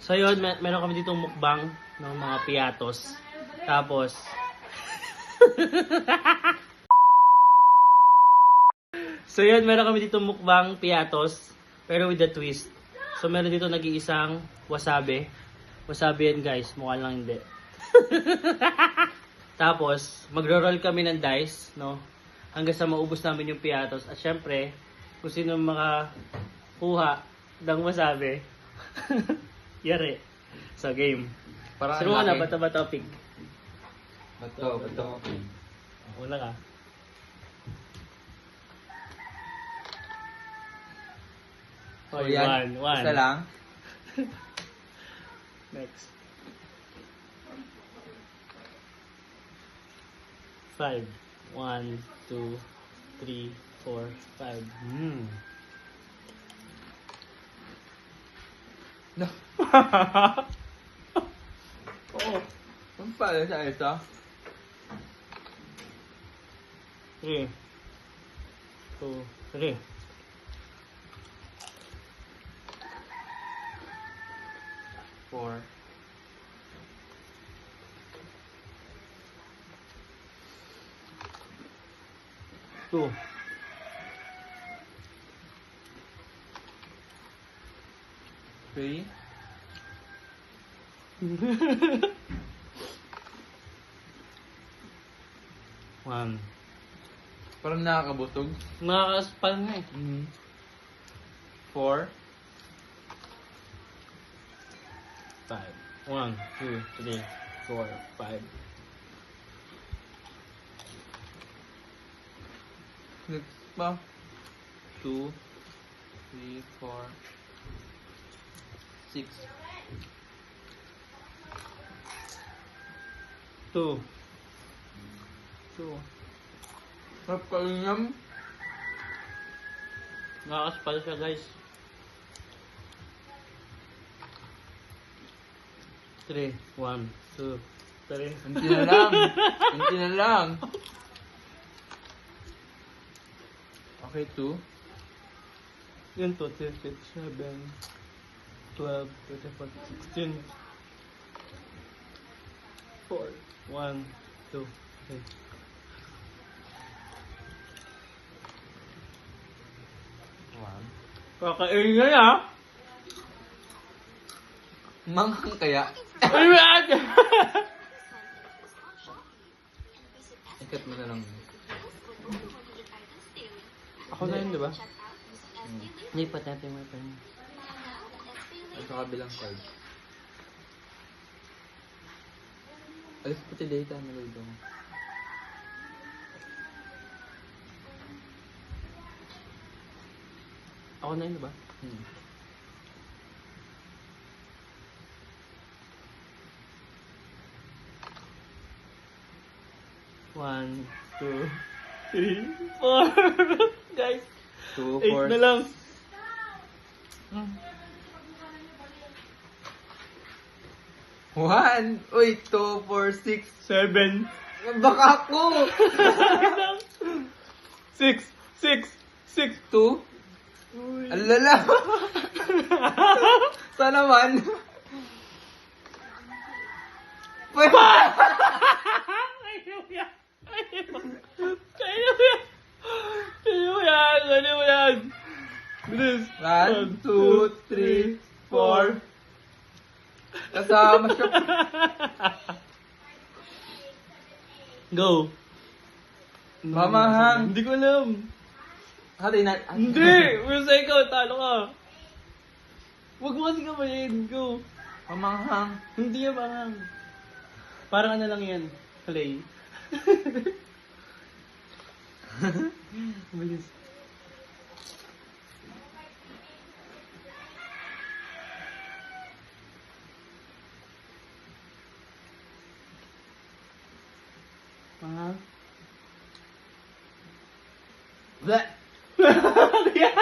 So yun, meron kami ditong mukbang ng mga piatos. Tapos, so yun, meron kami ditong mukbang piatos, pero with a twist. So meron dito nag-iisang wasabi. Wasabi yan guys, mukha lang hindi. Tapos, magro-roll kami ng dice, no? Hanggang sa maubos namin yung piatos. At syempre, kung sino makakuha ng wasabi, yari. So, game. Parang Sino ka na? laki. Bato ba topic? Bato. Una ka. So, Okay, yan. one. Isa lang. Next. 5. 1, 2, 3, 4, 5. No. Oo. Ang pala sa ito. 3. 2, 3. Four. Two. Three. One. Parang nakakabutog. Nakakaspal nga eh. Four. 5. 1, 2, 3, 4, 5. Next pa. 2, 3, 4, 6. 2. 2. Napakainam. Nakakaspal siya guys. 3. 1, 2, 3. Hindi na lang. Hindi na lang. Okay, 2. Yun to, 7, 12, 24, 16. 4, 1, 2, 3. One. Kakaingay ah! Manghang kaya. Ay, wag! Ikat mo na lang. Ako na yun, di ba? Lipat natin yung weapon. At sa kabilang card. Alis pati data na load ako. Ako na yun, di ba? One, 2, 3, 4. Guys, 2, 8 na lang. 1. Uy, 2, 4, 6. 7. Baka ako! 6, 6, 6. 2. Alala! Saan naman? Kaya mo yan. Bilis. 1, 2, 3, 4. Kasama siya. Go. Mamahang. Hindi ko alam. Hali na. Hindi! Basta ikaw, talo ka. Huwag mo kasi kamayin. Go. Mamanghang. Hindi yan parang. Parang ano lang yan. Play. Bilis. Ah. Bleh! Ano yan?